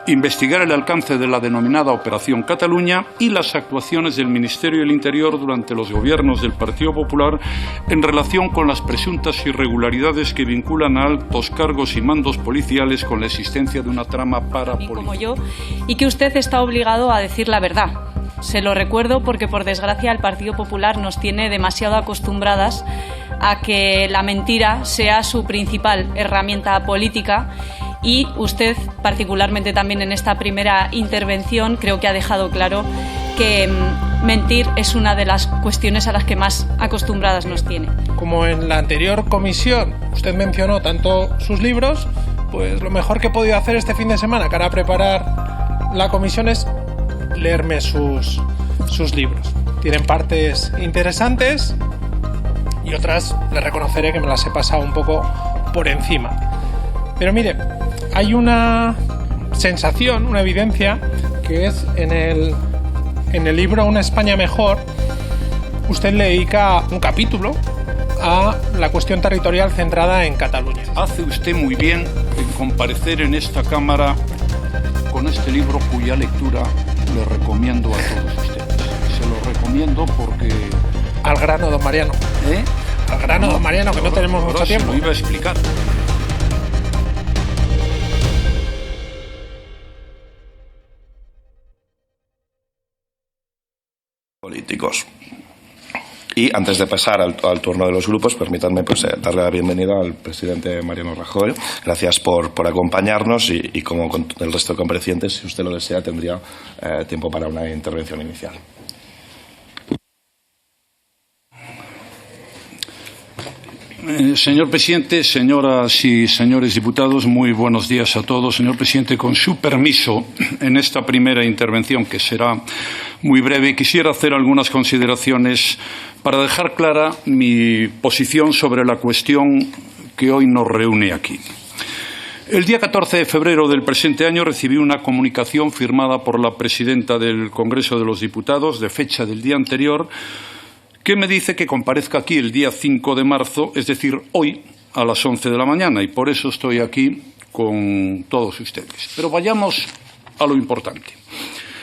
investigar el alcance de la denominada Operación Cataluña y las actuaciones del Ministerio del Interior durante los gobiernos del Partido Popular en relación con las presuntas irregularidades que vinculan a altos cargos y mandos policiales con la existencia de una trama parapolítica. Como yo, y que usted está obligado a decir la verdad. Se lo recuerdo porque, por desgracia, el Partido Popular nos tiene demasiado acostumbradas a que la mentira sea su principal herramienta política. Y usted, particularmente también en esta primera intervención, creo que ha dejado claro que mentir es una de las cuestiones a las que más acostumbradas nos tiene. Como en la anterior comisión usted mencionó tanto sus libros, pues lo mejor que he podido hacer este fin de semana para preparar la comisión es leerme sus libros. Tienen partes interesantes y otras le reconoceré que me las he pasado un poco por encima. Pero mire, hay una sensación, una evidencia, que es en el libro Una España Mejor, usted le dedica un capítulo a la cuestión territorial centrada en Cataluña. Hace usted muy bien en comparecer en esta Cámara con este libro cuya lectura le recomiendo a todos ustedes. Se lo recomiendo porque... Al grano, don Mariano. Al grano, don Mariano, que no tenemos mucho tiempo. Se lo iba a explicar. Políticos. Y antes de pasar al turno de los grupos, permítanme darle la bienvenida al presidente Mariano Rajoy. Gracias por acompañarnos y como con el resto de comparecientes, si usted lo desea, tendría tiempo para una intervención inicial. Señor presidente, señoras y señores diputados, muy buenos días a todos. Señor presidente, con su permiso, en esta primera intervención, que será muy breve, quisiera hacer algunas consideraciones para dejar clara mi posición sobre la cuestión que hoy nos reúne aquí. El día 14 de febrero del presente año recibí una comunicación firmada por la presidenta del Congreso de los Diputados, de fecha del día anterior, que me dice que comparezca aquí el día 5 de marzo, es decir, hoy, a las 11 de la mañana, y por eso estoy aquí con todos ustedes. Pero vayamos a lo importante.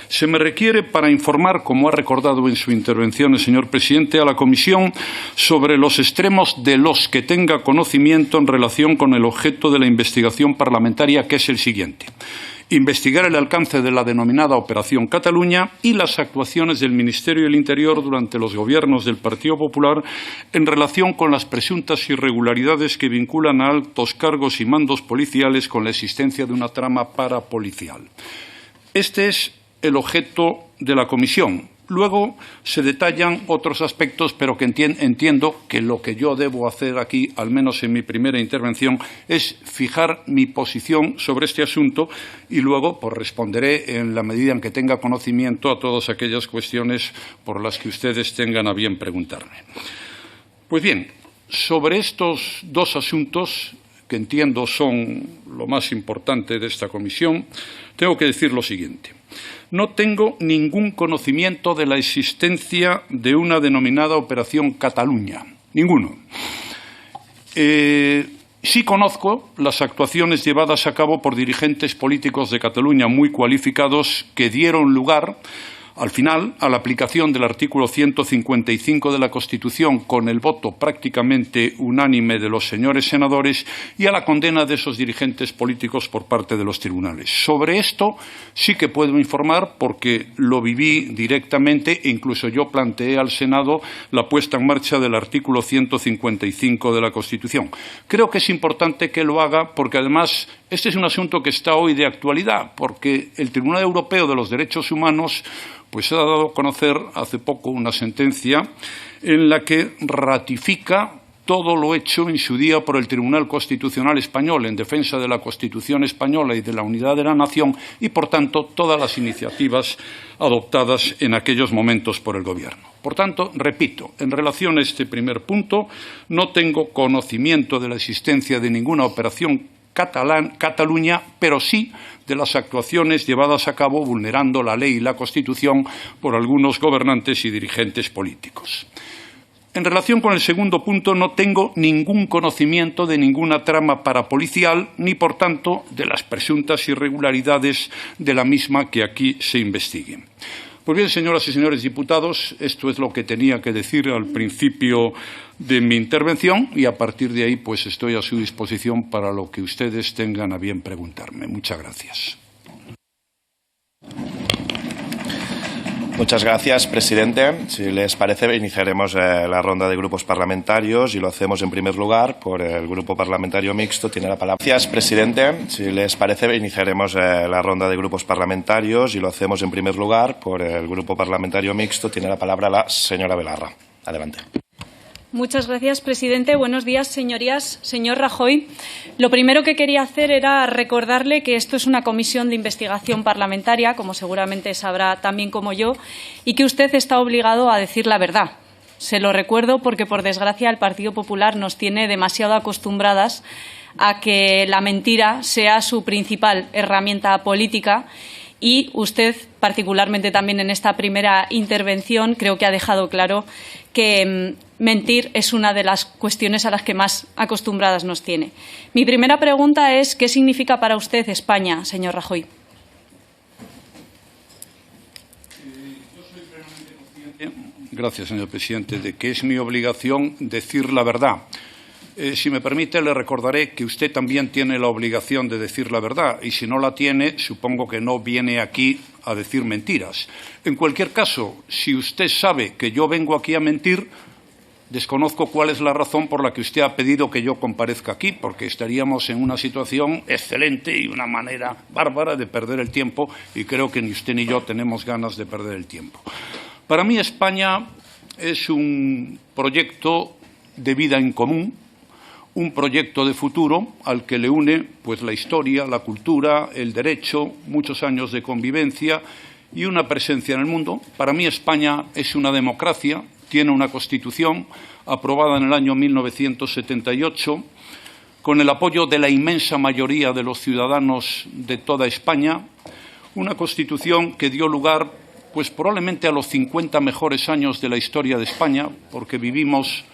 Se me requiere para informar, como ha recordado en su intervención el señor presidente, a la Comisión sobre los extremos de los que tenga conocimiento en relación con el objeto de la investigación parlamentaria, que es el siguiente: investigar el alcance de la denominada Operación Cataluña y las actuaciones del Ministerio del Interior durante los gobiernos del Partido Popular en relación con las presuntas irregularidades que vinculan a altos cargos y mandos policiales con la existencia de una trama parapolicial. Este es el objeto de la comisión. Luego se detallan otros aspectos, pero que entiendo que lo que yo debo hacer aquí, al menos en mi primera intervención, es fijar mi posición sobre este asunto y luego pues, responderé en la medida en que tenga conocimiento a todas aquellas cuestiones por las que ustedes tengan a bien preguntarme. Pues bien, sobre estos dos asuntos, que entiendo son lo más importante de esta comisión, tengo que decir lo siguiente. No tengo ningún conocimiento de la existencia de una denominada Operación Cataluña. Ninguno. Sí conozco las actuaciones llevadas a cabo por dirigentes políticos de Cataluña muy cualificados que dieron lugar, al final, a la aplicación del artículo 155 de la Constitución con el voto prácticamente unánime de los señores senadores y a la condena de esos dirigentes políticos por parte de los tribunales. Sobre esto sí que puedo informar porque lo viví directamente e incluso yo planteé al Senado la puesta en marcha del artículo 155 de la Constitución. Creo que es importante que lo haga porque además este es un asunto que está hoy de actualidad porque el Tribunal Europeo de los Derechos Humanos pues ha dado a conocer hace poco una sentencia en la que ratifica todo lo hecho en su día por el Tribunal Constitucional Español en defensa de la Constitución española y de la unidad de la nación y, por tanto, todas las iniciativas adoptadas en aquellos momentos por el Gobierno. Por tanto, repito, en relación a este primer punto, no tengo conocimiento de la existencia de ninguna operación Cataluña, pero sí de las actuaciones llevadas a cabo vulnerando la ley y la Constitución por algunos gobernantes y dirigentes políticos. En relación con el segundo punto, no tengo ningún conocimiento de ninguna trama parapolicial ni, por tanto, de las presuntas irregularidades de la misma que aquí se investiguen. Pues bien, señoras y señores diputados, esto es lo que tenía que decir al principio de mi intervención y a partir de ahí pues estoy a su disposición para lo que ustedes tengan a bien preguntarme. Muchas gracias. Muchas gracias, presidente. Si les parece, iniciaremos la ronda de grupos parlamentarios y lo hacemos en primer lugar por el Grupo Parlamentario Mixto. Tiene la palabra. Gracias, presidente. Si les parece, iniciaremos la ronda de grupos parlamentarios y lo hacemos en primer lugar por el Grupo Parlamentario Mixto. Tiene la palabra la señora Belarra. Adelante. Muchas gracias, presidente. Buenos días, señorías. Señor Rajoy, lo primero que quería hacer era recordarle que esto es una comisión de investigación parlamentaria, como seguramente sabrá también como yo, y que usted está obligado a decir la verdad. Se lo recuerdo porque, por desgracia, el Partido Popular nos tiene demasiado acostumbradas a que la mentira sea su principal herramienta política. Y usted, particularmente también en esta primera intervención, creo que ha dejado claro que mentir es una de las cuestiones a las que más acostumbradas nos tiene. Mi primera pregunta es, ¿qué significa para usted España, señor Rajoy? Yo soy plenamente consciente, gracias, señor presidente, de que es mi obligación decir la verdad. Si me permite, le recordaré que usted también tiene la obligación de decir la verdad y si no la tiene, supongo que no viene aquí a decir mentiras. En cualquier caso, si usted sabe que yo vengo aquí a mentir, desconozco cuál es la razón por la que usted ha pedido que yo comparezca aquí, porque estaríamos en una situación excelente y una manera bárbara de perder el tiempo y creo que ni usted ni yo tenemos ganas de perder el tiempo. Para mí España es un proyecto de vida en común, un proyecto de futuro al que le une pues la historia, la cultura, el derecho, muchos años de convivencia y una presencia en el mundo. Para mí España es una democracia, tiene una Constitución aprobada en el año 1978 con el apoyo de la inmensa mayoría de los ciudadanos de toda España, una Constitución que dio lugar pues probablemente a los 50 mejores años de la historia de España, porque vivimos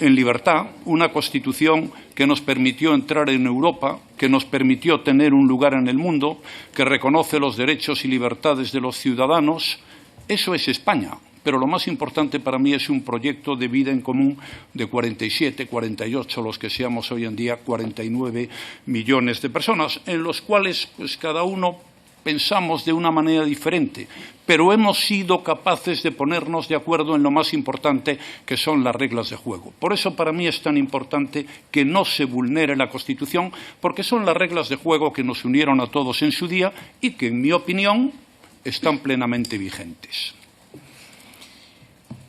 en libertad, una Constitución que nos permitió entrar en Europa, que nos permitió tener un lugar en el mundo, que reconoce los derechos y libertades de los ciudadanos. Eso es España. Pero lo más importante para mí es un proyecto de vida en común de 47, 48, los que seamos hoy en día 49 millones de personas, en los cuales pues, cada uno pensamos de una manera diferente, pero hemos sido capaces de ponernos de acuerdo en lo más importante, que son las reglas de juego. Por eso para mí es tan importante que no se vulnere la Constitución, porque son las reglas de juego que nos unieron a todos en su día y que, en mi opinión, están plenamente vigentes.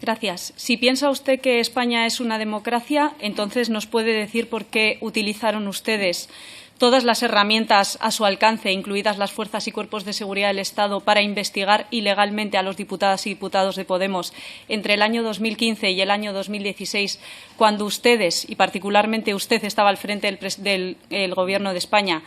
Gracias. Si piensa usted que España es una democracia, entonces nos puede decir por qué utilizaron ustedes todas las herramientas a su alcance, incluidas las fuerzas y cuerpos de seguridad del Estado, para investigar ilegalmente a los diputadas y diputados de Podemos entre el año 2015 y el año 2016, cuando ustedes, y particularmente usted, estaba al frente del Gobierno de España.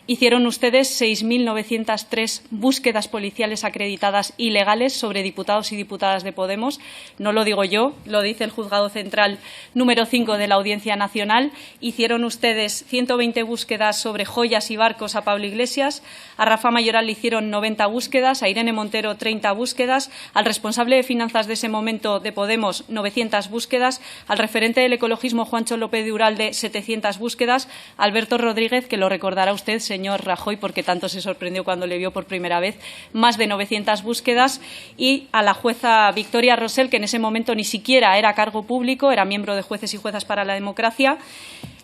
Hicieron ustedes 6.903 búsquedas policiales acreditadas ilegales sobre diputados y diputadas de Podemos. No lo digo yo, lo dice el Juzgado Central número 5 de la Audiencia Nacional. Hicieron ustedes 120 búsquedas sobre joyas y barcos a Pablo Iglesias. A Rafa Mayoral le hicieron 90 búsquedas, a Irene Montero 30 búsquedas, al responsable de finanzas de ese momento de Podemos 900 búsquedas, al referente del ecologismo Juancho López de Uralde 700 búsquedas, a Alberto Rodríguez, que lo recordará usted, señor Rajoy, porque tanto se sorprendió cuando le vio por primera vez, más de 900 búsquedas, y a la jueza Victoria Rosell, que en ese momento ni siquiera era cargo público, era miembro de Jueces y Juezas para la Democracia,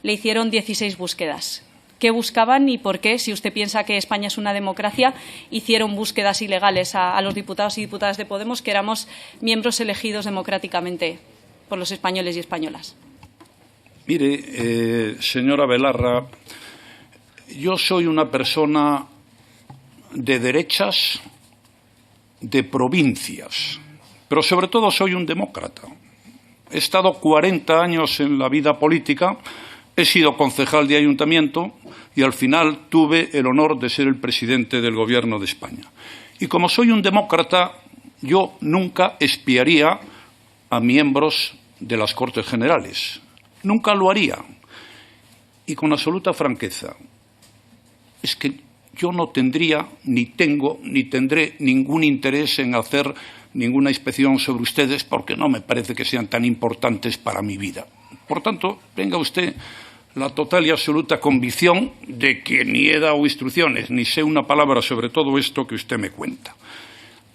le hicieron 16 búsquedas. ¿Qué buscaban y por qué, si usted piensa que España es una democracia, hicieron búsquedas ilegales a los diputados y diputadas de Podemos, que éramos miembros elegidos democráticamente por los españoles y españolas? Mire, señora Belarra, yo soy una persona de derechas, de provincias, pero sobre todo soy un demócrata. He estado 40 años en la vida política, he sido concejal de ayuntamiento y al final tuve el honor de ser el presidente del Gobierno de España. Y como soy un demócrata, yo nunca espiaría a miembros de las Cortes Generales. Nunca lo haría. Y con absoluta franqueza, es que yo no tendría, ni tengo, ni tendré ningún interés en hacer ninguna inspección sobre ustedes porque no me parece que sean tan importantes para mi vida. Por tanto, tenga usted la total y absoluta convicción de que ni he dado instrucciones, ni sé una palabra sobre todo esto que usted me cuenta.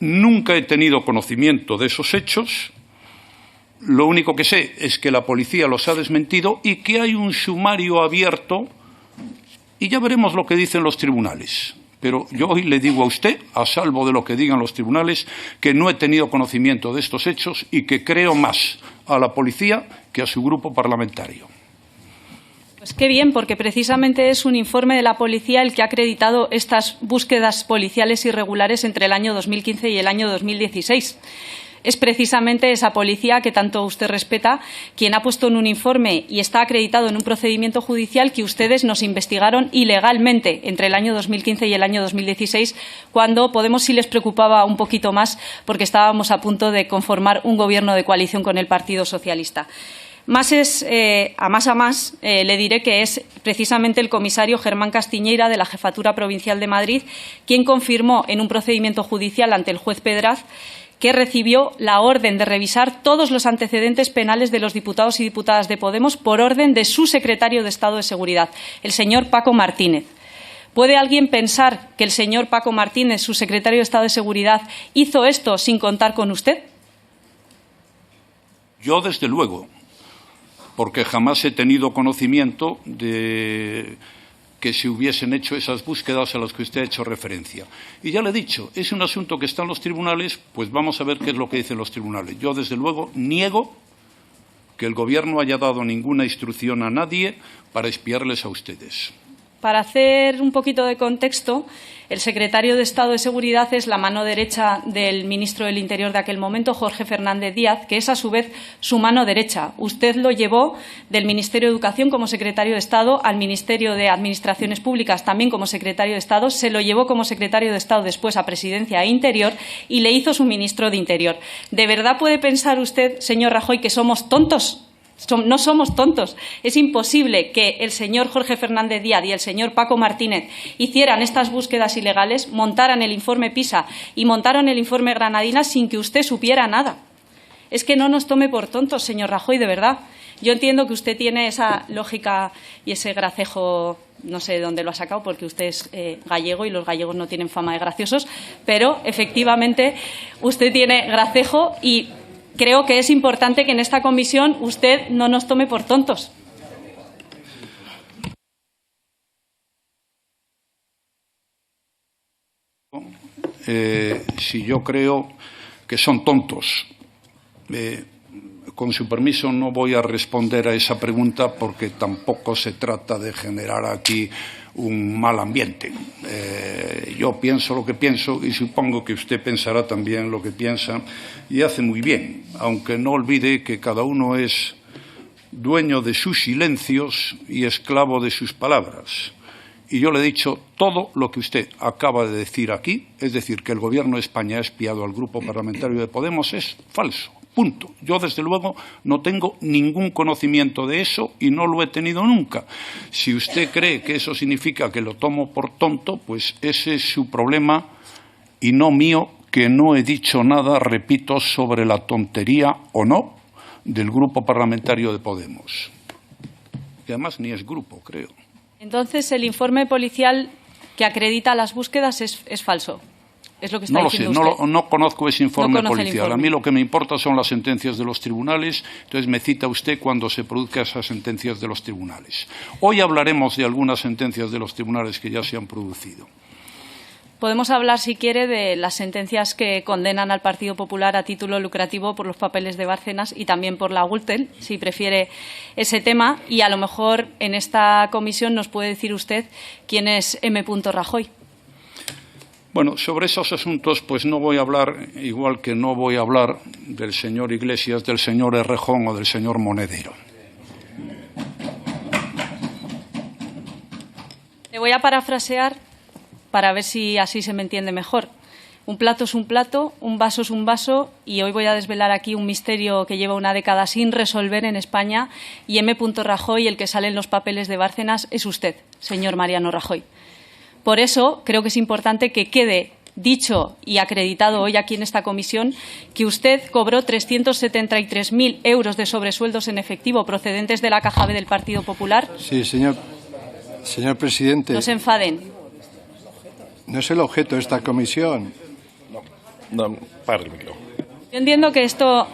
Nunca he tenido conocimiento de esos hechos. Lo único que sé es que la policía los ha desmentido y que hay un sumario abierto y ya veremos lo que dicen los tribunales. Pero yo hoy le digo a usted, a salvo de lo que digan los tribunales, que no he tenido conocimiento de estos hechos y que creo más a la policía que a su grupo parlamentario. Pues qué bien, porque precisamente es un informe de la policía el que ha acreditado estas búsquedas policiales irregulares entre el año 2015 y el año 2016. Es precisamente esa policía que tanto usted respeta quien ha puesto en un informe y está acreditado en un procedimiento judicial que ustedes nos investigaron ilegalmente entre el año 2015 y el año 2016, cuando Podemos sí les preocupaba un poquito más porque estábamos a punto de conformar un gobierno de coalición con el Partido Socialista. Le diré que es precisamente el comisario Germán Castiñeira, de la Jefatura Provincial de Madrid, quien confirmó en un procedimiento judicial ante el juez Pedraz que recibió la orden de revisar todos los antecedentes penales de los diputados y diputadas de Podemos por orden de su secretario de Estado de Seguridad, el señor Paco Martínez. ¿Puede alguien pensar que el señor Paco Martínez, su secretario de Estado de Seguridad, hizo esto sin contar con usted? Yo, desde luego, porque jamás he tenido conocimiento de que se hubiesen hecho esas búsquedas a las que usted ha hecho referencia. Y ya le he dicho, es un asunto que está en los tribunales, pues vamos a ver qué es lo que dicen los tribunales. Yo, desde luego, niego que el Gobierno haya dado ninguna instrucción a nadie para espiarles a ustedes. Para hacer un poquito de contexto, el secretario de Estado de Seguridad es la mano derecha del ministro del Interior de aquel momento, Jorge Fernández Díaz, que es a su vez su mano derecha. Usted lo llevó del Ministerio de Educación como secretario de Estado al Ministerio de Administraciones Públicas también como secretario de Estado, se lo llevó como secretario de Estado después a Presidencia e Interior y le hizo su ministro de Interior. ¿De verdad puede pensar usted, señor Rajoy, que somos tontos? No somos tontos. Es imposible que el señor Jorge Fernández Díaz y el señor Paco Martínez hicieran estas búsquedas ilegales, montaran el informe PISA y montaron el informe Granadina sin que usted supiera nada. Es que no nos tome por tontos, señor Rajoy, de verdad. Yo entiendo que usted tiene esa lógica y ese gracejo, no sé de dónde lo ha sacado, porque usted es gallego y los gallegos no tienen fama de graciosos, pero efectivamente usted tiene gracejo y creo que es importante que en esta comisión usted no nos tome por tontos. Si yo creo que son tontos, con su permiso no voy a responder a esa pregunta porque tampoco se trata de generar aquí un mal ambiente. Yo pienso lo que pienso y supongo que usted pensará también lo que piensa y hace muy bien, aunque no olvide que cada uno es dueño de sus silencios y esclavo de sus palabras. Y yo le he dicho todo lo que usted acaba de decir aquí, es decir, que el Gobierno de España ha espiado al Grupo Parlamentario de Podemos, es falso. Punto. Yo, desde luego, no tengo ningún conocimiento de eso y no lo he tenido nunca. Si usted cree que eso significa que lo tomo por tonto, pues ese es su problema y no mío, que no he dicho nada, repito, sobre la tontería o no del Grupo Parlamentario de Podemos. Que además ni es grupo, creo. Entonces, el informe policial que acredita las búsquedas es falso. Es lo que está no lo sé, no conozco ese informe policial. A mí lo que me importa son las sentencias de los tribunales, entonces me cita usted cuando se produzcan esas sentencias de los tribunales. Hoy hablaremos de algunas sentencias de los tribunales que ya se han producido. Podemos hablar, si quiere, de las sentencias que condenan al Partido Popular a título lucrativo por los papeles de Bárcenas y también por la Gürtel, si prefiere ese tema. Y a lo mejor en esta comisión nos puede decir usted quién es M. Rajoy. Bueno, sobre esos asuntos pues no voy a hablar, igual que no voy a hablar del señor Iglesias, del señor Errejón o del señor Monedero. Le voy a parafrasear para ver si así se me entiende mejor. Un plato es un plato, un vaso es un vaso, y hoy voy a desvelar aquí un misterio que lleva una década sin resolver en España, y M. Rajoy, el que sale en los papeles de Bárcenas, es usted, señor Mariano Rajoy. Por eso creo que es importante que quede dicho y acreditado hoy aquí en esta comisión que usted cobró 373.000 euros de sobresueldos en efectivo procedentes de la Caja B del Partido Popular. Sí, señor presidente. No se enfaden. No es el objeto de esta comisión. No, para el micro. Yo entiendo que esto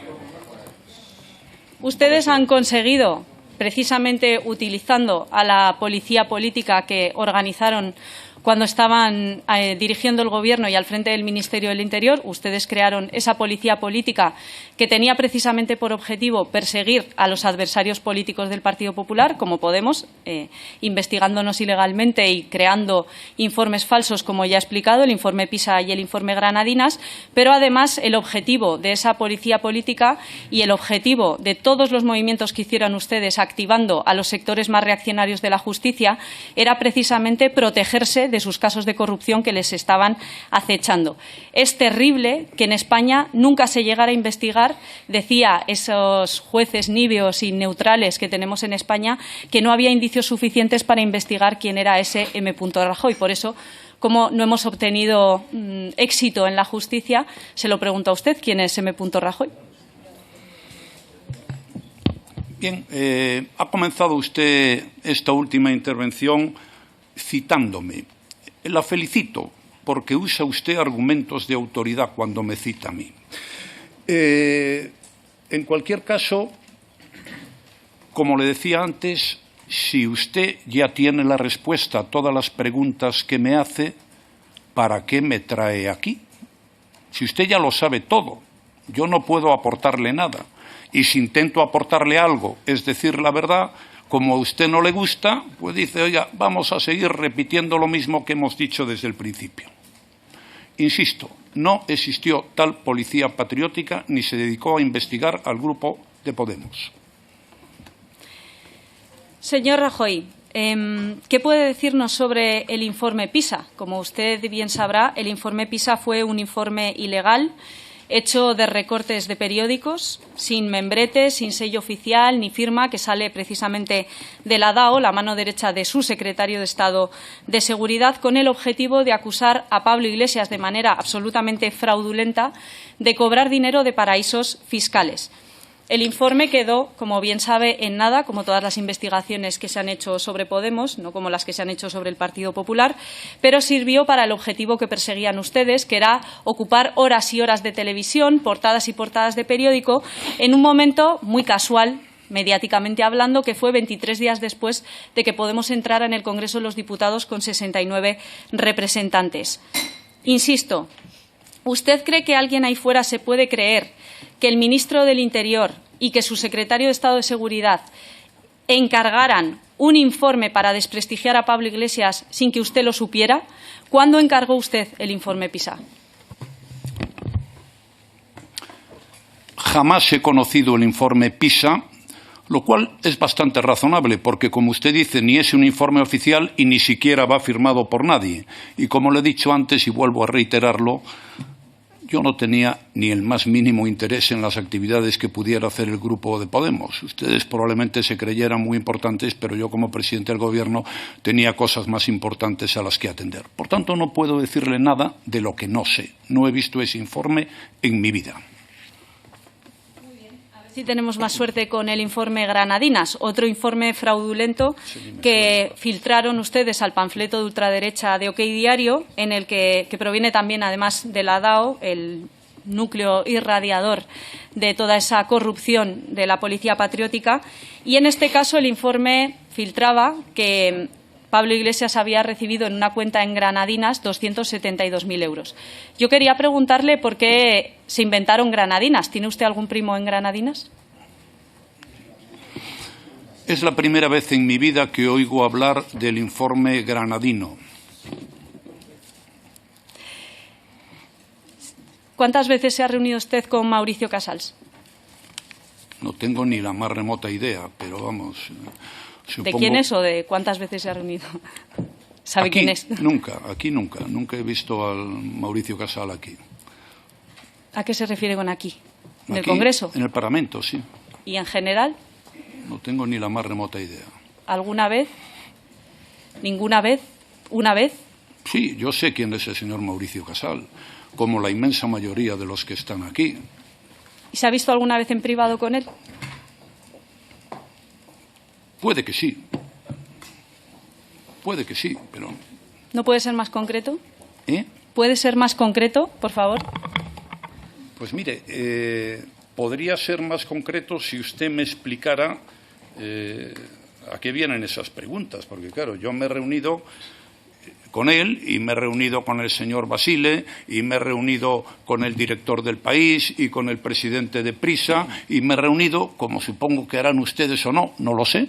ustedes han conseguido, precisamente utilizando a la policía política que organizaron cuando estaban dirigiendo el Gobierno y al frente del Ministerio del Interior. Ustedes crearon esa policía política que tenía precisamente por objetivo perseguir a los adversarios políticos del Partido Popular, como Podemos, investigándonos ilegalmente y creando informes falsos, como ya he explicado, el informe PISA y el informe Granadinas. Pero además el objetivo de esa policía política y el objetivo de todos los movimientos que hicieron ustedes activando a los sectores más reaccionarios de la justicia era precisamente protegerse de sus casos de corrupción que les estaban acechando. Es terrible que en España nunca se llegara a investigar, decía esos jueces níveos y neutrales que tenemos en España, que no había indicios suficientes para investigar quién era ese M. Rajoy. Por eso, como no hemos obtenido éxito en la justicia, se lo pregunto a usted, ¿quién es M. Rajoy? Bien, ha comenzado usted esta última intervención citándome. La felicito porque usa usted argumentos de autoridad cuando me cita a mí. En cualquier caso, como le decía antes, si usted ya tiene la respuesta a todas las preguntas que me hace, ¿para qué me trae aquí? Si usted ya lo sabe todo, yo no puedo aportarle nada. Y si intento aportarle algo, es decir, la verdad, como a usted no le gusta, pues dice, oiga, vamos a seguir repitiendo lo mismo que hemos dicho desde el principio. Insisto, no existió tal policía patriótica ni se dedicó a investigar al grupo de Podemos. Señor Rajoy, ¿qué puede decirnos sobre el informe PISA? Como usted bien sabrá, el informe PISA fue un informe ilegal, hecho de recortes de periódicos, sin membrete, sin sello oficial ni firma, que sale precisamente de la DAO, la mano derecha de su secretario de Estado de Seguridad, con el objetivo de acusar a Pablo Iglesias de manera absolutamente fraudulenta de cobrar dinero de paraísos fiscales. El informe quedó, como bien sabe, en nada, como todas las investigaciones que se han hecho sobre Podemos, no como las que se han hecho sobre el Partido Popular, pero sirvió para el objetivo que perseguían ustedes, que era ocupar horas y horas de televisión, portadas y portadas de periódico, en un momento muy casual, mediáticamente hablando, que fue 23 días después de que Podemos entrara en el Congreso de los Diputados con 69 representantes. Insisto, ¿usted cree que alguien ahí fuera se puede creer que el ministro del Interior y que su secretario de Estado de Seguridad encargaran un informe para desprestigiar a Pablo Iglesias sin que usted lo supiera? ¿Cuándo encargó usted el informe PISA? Jamás he conocido el informe PISA, lo cual es bastante razonable, porque, como usted dice, ni es un informe oficial y ni siquiera va firmado por nadie. Y como le he dicho antes y vuelvo a reiterarlo, yo no tenía ni el más mínimo interés en las actividades que pudiera hacer el grupo de Podemos. Ustedes probablemente se creyeran muy importantes, pero yo como presidente del Gobierno tenía cosas más importantes a las que atender. Por tanto, no puedo decirle nada de lo que no sé. No he visto ese informe en mi vida. Sí, tenemos más suerte con el informe Granadinas, otro informe fraudulento que filtraron ustedes al panfleto de ultraderecha de OK Diario, en el que proviene también, además de la DAO, el núcleo irradiador de toda esa corrupción de la policía patriótica. Y en este caso el informe filtraba que Pablo Iglesias había recibido en una cuenta en Granadinas 272.000 euros. Yo quería preguntarle por qué se inventaron Granadinas. ¿Tiene usted algún primo en Granadinas? Es la primera vez en mi vida que oigo hablar del informe granadino. ¿Cuántas veces se ha reunido usted con Mauricio Casals? No tengo ni la más remota idea, pero vamos... ¿De quién es o de cuántas veces se ha reunido? ¿Sabe aquí, quién es? Nunca he visto al Mauricio Casal aquí. ¿A qué se refiere con aquí? ¿En el Aquí, Congreso? En el Parlamento, sí. ¿Y en general? No tengo ni la más remota idea. ¿Alguna vez? ¿Ninguna vez? ¿Una vez? Sí, yo sé quién es el señor Mauricio Casal, como la inmensa mayoría de los que están aquí. ¿Y se ha visto alguna vez en privado con él? Puede que sí. Puede que sí, pero... ¿No puede ser más concreto? ¿Eh? ¿Puede ser más concreto, por favor? Pues mire, podría ser más concreto si usted me explicara a qué vienen esas preguntas, porque claro, yo me he reunido con él y me he reunido con el señor Basile y me he reunido con el director del País y con el presidente de Prisa y me he reunido, como supongo que harán ustedes o no, no lo sé,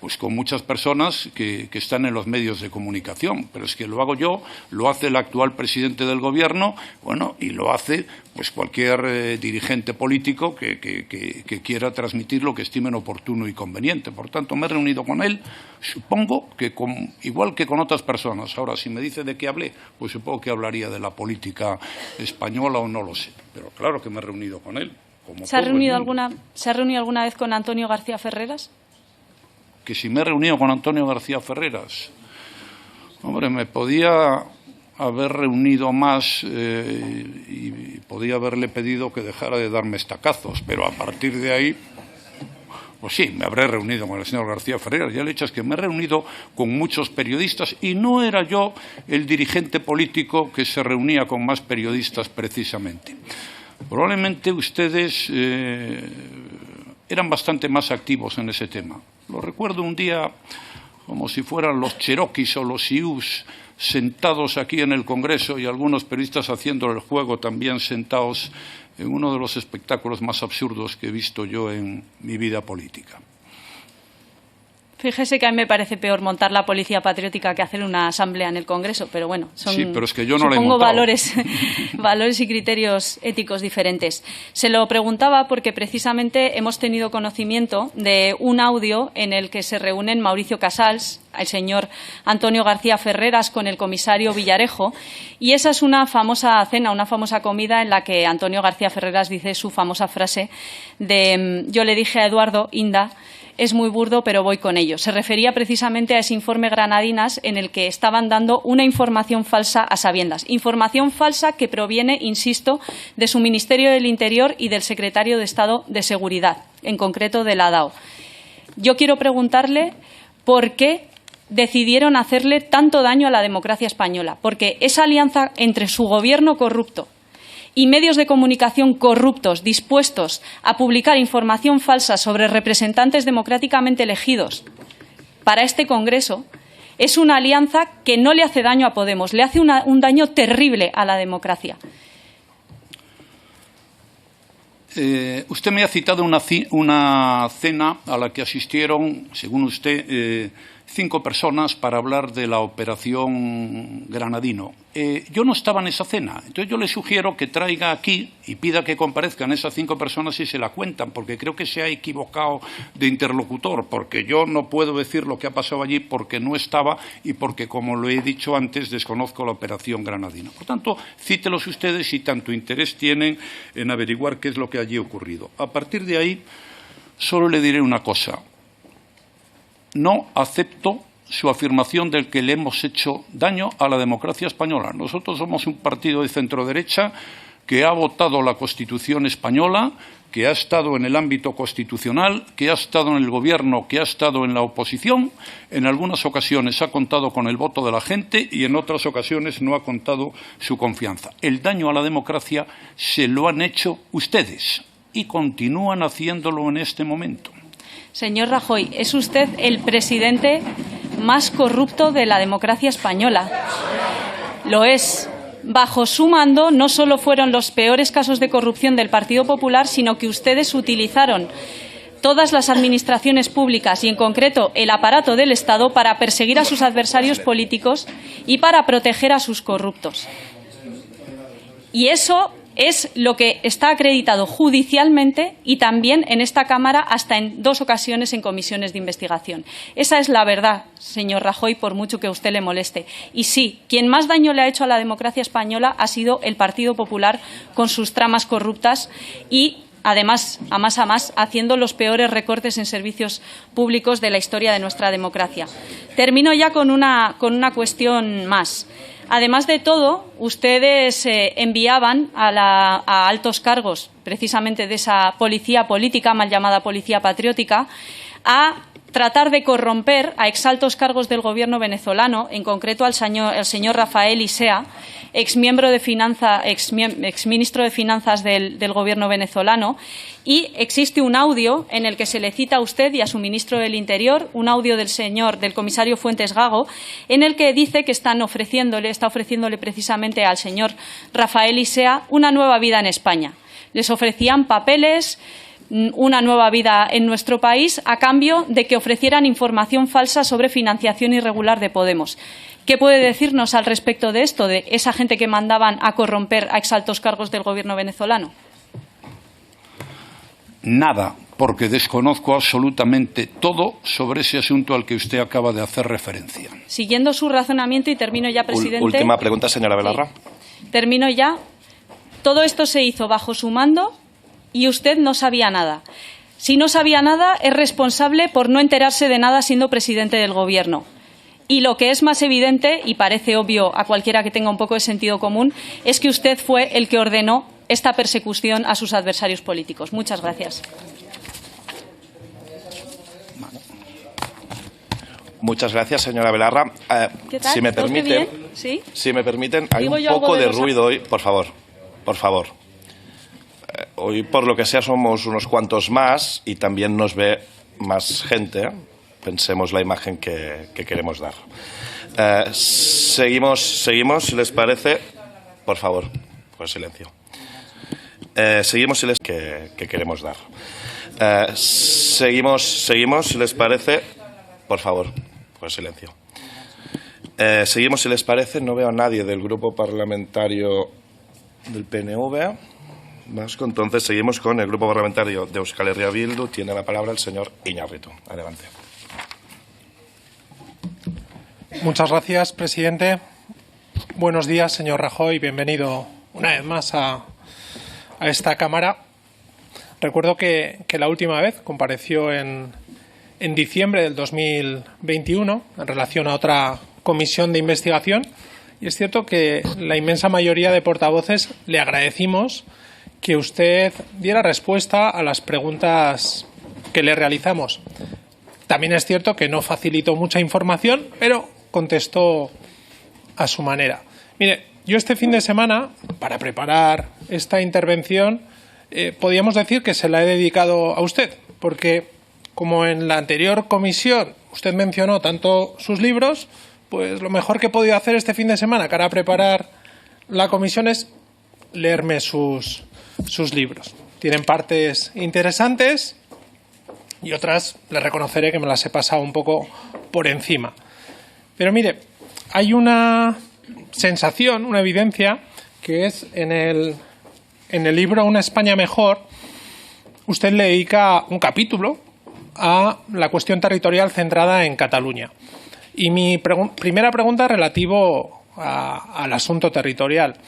pues con muchas personas que están en los medios de comunicación, pero es que lo hago yo, lo hace el actual presidente del Gobierno, bueno, y lo hace pues cualquier dirigente político que quiera transmitir lo que estimen oportuno y conveniente. Por tanto, me he reunido con él, supongo que igual que con otras personas. Ahora, si me dice de qué hablé, pues supongo que hablaría de la política española o no lo sé, pero claro que me he reunido con él. ¿Se ha reunido alguna vez con Antonio García Ferreras? Que si me he reunido con Antonio García Ferreras, hombre, me podía haber reunido más y podía haberle pedido que dejara de darme estacazos, pero a partir de ahí, pues sí, me habré reunido con el señor García Ferreras. Ya le he dicho, es que me he reunido con muchos periodistas y no era yo el dirigente político que se reunía con más periodistas precisamente. Probablemente ustedes eran bastante más activos en ese tema. Lo recuerdo un día como si fueran los cherokees o los sioux sentados aquí en el Congreso y algunos periodistas haciendo el juego también sentados en uno de los espectáculos más absurdos que he visto yo en mi vida política. Fíjese que a mí me parece peor montar la policía patriótica que hacer una asamblea en el Congreso, pero bueno, son, sí, pero es que yo no supongo, la he valores y criterios éticos diferentes. Se lo preguntaba porque precisamente hemos tenido conocimiento de un audio en el que se reúnen Mauricio Casals, el señor Antonio García Ferreras con el comisario Villarejo, y esa es una famosa cena, una famosa comida en la que Antonio García Ferreras dice su famosa frase de yo le dije a Eduardo, Inda, es muy burdo, pero voy con ello. Se refería precisamente a ese informe Granadinas en el que estaban dando una información falsa a sabiendas. Información falsa que proviene, insisto, de su Ministerio del Interior y del Secretario de Estado de Seguridad, en concreto de la DAO. Yo quiero preguntarle por qué decidieron hacerle tanto daño a la democracia española, porque esa alianza entre su gobierno corrupto y medios de comunicación corruptos dispuestos a publicar información falsa sobre representantes democráticamente elegidos para este Congreso es una alianza que no le hace daño a Podemos, le hace un daño terrible a la democracia. Usted me ha citado una cena a la que asistieron, según usted, 5 personas para hablar de la operación Granadino. Yo no estaba en esa cena, entonces yo le sugiero que traiga aquí y pida que comparezcan esas 5 personas y se la cuentan, porque creo que se ha equivocado de interlocutor, porque yo no puedo decir lo que ha pasado allí porque no estaba y porque, como lo he dicho antes, desconozco la operación Granadino. Por tanto, cítelos ustedes si tanto interés tienen en averiguar qué es lo que allí ha ocurrido. A partir de ahí, solo le diré una cosa. No acepto su afirmación de que le hemos hecho daño a la democracia española. Nosotros somos un partido de centroderecha que ha votado la Constitución española, que ha estado en el ámbito constitucional, que ha estado en el Gobierno, que ha estado en la oposición. En algunas ocasiones ha contado con el voto de la gente y en otras ocasiones no ha contado su confianza. El daño a la democracia se lo han hecho ustedes y continúan haciéndolo en este momento. Señor Rajoy, es usted el presidente más corrupto de la democracia española. Lo es. Bajo su mando no solo fueron los peores casos de corrupción del Partido Popular, sino que ustedes utilizaron todas las administraciones públicas y, en concreto, el aparato del Estado para perseguir a sus adversarios políticos y para proteger a sus corruptos. Y eso es lo que está acreditado judicialmente y también en esta Cámara hasta en 2 ocasiones en comisiones de investigación. Esa es la verdad, señor Rajoy, por mucho que a usted le moleste. Y sí, quien más daño le ha hecho a la democracia española ha sido el Partido Popular con sus tramas corruptas y, además, a más, haciendo los peores recortes en servicios públicos de la historia de nuestra democracia. Termino ya con una cuestión más. Además de todo, ustedes enviaban a altos cargos, precisamente de esa policía política, mal llamada policía patriótica, a tratar de corromper a exaltos cargos del Gobierno venezolano, en concreto al señor Rafael Isea, exministro de Finanzas del Gobierno venezolano, y existe un audio en el que se le cita a usted y a su ministro del Interior, un audio del comisario Fuentes Gago, en el que dice que está ofreciéndole precisamente al señor Rafael Isea una nueva vida en España. Les ofrecían papeles, una nueva vida en nuestro país, a cambio de que ofrecieran información falsa sobre financiación irregular de Podemos. ¿Qué puede decirnos al respecto de esto, de esa gente que mandaban a corromper a exaltos cargos del Gobierno venezolano? Nada, porque desconozco absolutamente todo sobre ese asunto al que usted acaba de hacer referencia. Siguiendo su razonamiento, y termino ya, presidente. Última pregunta, señora Belarra. Sí, termino ya. Todo esto se hizo bajo su mando y usted no sabía nada. Si no sabía nada, es responsable por no enterarse de nada siendo presidente del Gobierno. Y lo que es más evidente, y parece obvio a cualquiera que tenga un poco de sentido común, es que usted fue el que ordenó esta persecución a sus adversarios políticos. Muchas gracias. Muchas gracias, señora Belarra. ¿Qué tal? Si me permiten, ¿Sí? si me permiten, hay ¿Digo un yo algo poco de de los ruido hoy, por favor. Por favor. Hoy, por lo que sea, somos unos cuantos más y también nos ve más gente. Pensemos la imagen que queremos dar. Seguimos, si les parece. Por favor, pues silencio. Seguimos, si les que queremos dar. Seguimos, si les parece. Por favor, pues silencio. Seguimos, si les parece. No veo a nadie del grupo parlamentario del PNV vasco. Entonces seguimos con el grupo parlamentario de Euskal Herria Bildu. Tiene la palabra el señor Iñárritu. Adelante. Muchas gracias, presidente. Buenos días, señor Rajoy. Bienvenido una vez más a esta Cámara. Recuerdo que la última vez compareció en diciembre del 2021 en relación a otra comisión de investigación. Y es cierto que la inmensa mayoría de portavoces le agradecimos que usted diera respuesta a las preguntas que le realizamos. También es cierto que no facilitó mucha información, pero contestó a su manera. Mire, yo este fin de semana, para preparar esta intervención, podríamos decir que se la he dedicado a usted, porque como en la anterior comisión usted mencionó tanto sus libros, pues lo mejor que he podido hacer este fin de semana para preparar la comisión es leerme sus libros. Tienen partes interesantes y otras le reconoceré que me las he pasado un poco por encima. Pero mire, hay una sensación, una evidencia, que es en el libro Una España mejor, usted le dedica un capítulo a la cuestión territorial centrada en Cataluña. Y mi primera pregunta es relativo al asunto territorial.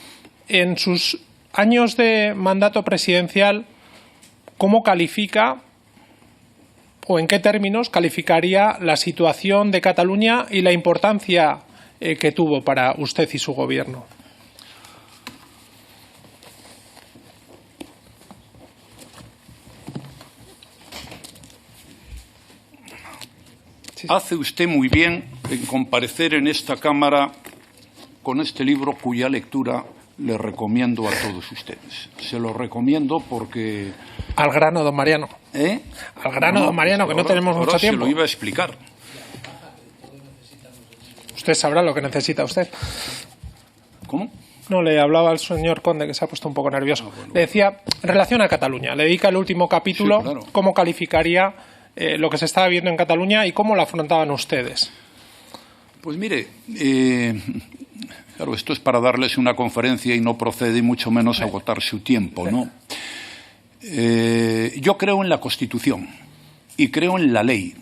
En sus años de mandato presidencial, ¿cómo califica o en qué términos calificaría la situación de Cataluña y la importancia que tuvo para usted y su gobierno? Hace usted muy bien en comparecer en esta Cámara con este libro cuya lectura le recomiendo a todos ustedes. Se lo recomiendo porque... Al grano, don Mariano. Al grano, don Mariano, que no tenemos mucho tiempo. Se lo iba a explicar. Usted sabrá lo que necesita usted. ¿Cómo? No, le hablaba al señor Conde, que se ha puesto un poco nervioso. Le decía, en relación a Cataluña, le dedica el último capítulo, sí, claro. ¿Cómo calificaría lo que se estaba viendo en Cataluña y cómo lo afrontaban ustedes? Pues mire, claro, esto es para darles una conferencia y no procede y mucho menos agotar su tiempo, ¿no? Yo creo en la Constitución y creo en la ley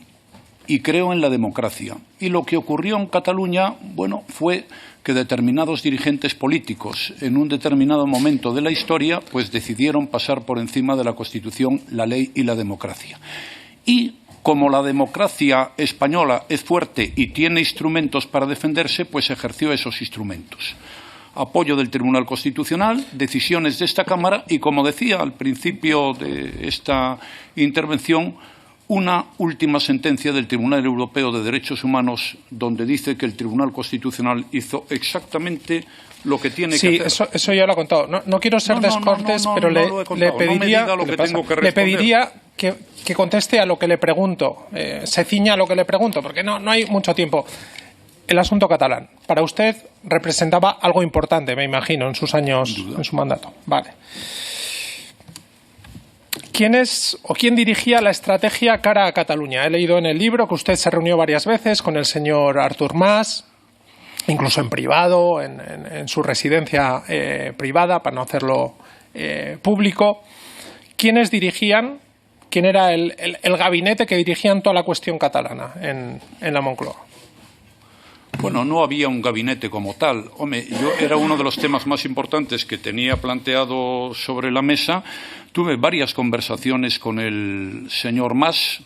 y creo en la democracia. Y lo que ocurrió en Cataluña, bueno, fue que determinados dirigentes políticos en un determinado momento de la historia pues decidieron pasar por encima de la Constitución, la ley y la democracia. Y como la democracia española es fuerte y tiene instrumentos para defenderse, pues ejerció esos instrumentos. Apoyo del Tribunal Constitucional, decisiones de esta Cámara y, como decía al principio de esta intervención, una última sentencia del Tribunal Europeo de Derechos Humanos donde dice que el Tribunal Constitucional hizo exactamente lo que tiene que hacer. Sí, eso ya lo ha contado. No quiero ser descortés, pero le pediría que conteste a lo que le pregunto, se ciña a lo que le pregunto, porque no hay mucho tiempo. El asunto catalán, para usted representaba algo importante, me imagino, en sus años, en su mandato. Vale. ¿Quién dirigía la estrategia cara a Cataluña? He leído en el libro que usted se reunió varias veces con el señor Artur Mas, incluso en privado, en su residencia privada, para no hacerlo público. ¿Quiénes dirigían? ¿Quién era el gabinete que dirigían toda la cuestión catalana en la Moncloa? Bueno, no había un gabinete como tal. Hombre, yo era uno de los temas más importantes que tenía planteado sobre la mesa. Tuve varias conversaciones con el señor Mas,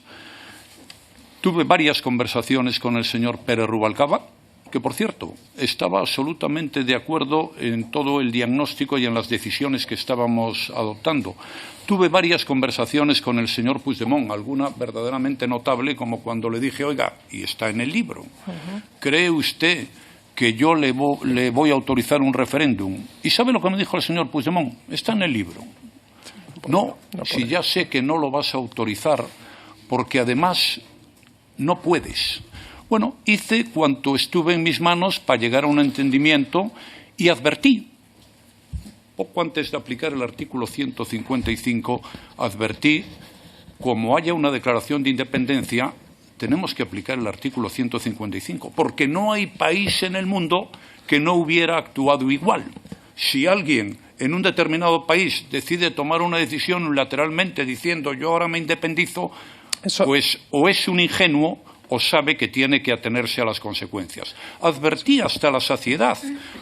tuve varias conversaciones con el señor Pérez Rubalcaba, que, por cierto, estaba absolutamente de acuerdo en todo el diagnóstico y en las decisiones que estábamos adoptando. Tuve varias conversaciones con el señor Puigdemont, alguna verdaderamente notable, como cuando le dije, oiga, y está en el libro, ¿cree usted que yo le voy a autorizar un referéndum? ¿Y sabe lo que me dijo el señor Puigdemont? Está en el libro. No, si ya sé que no lo vas a autorizar, porque además no puedes. Bueno, hice cuanto estuve en mis manos para llegar a un entendimiento y advertí. Poco antes de aplicar el artículo 155, advertí, como haya una declaración de independencia, tenemos que aplicar el artículo 155, porque no hay país en el mundo que no hubiera actuado igual. Si alguien en un determinado país decide tomar una decisión unilateralmente diciendo yo ahora me independizo, pues o es un ingenuo o sabe que tiene que atenerse a las consecuencias. Advertí hasta la saciedad.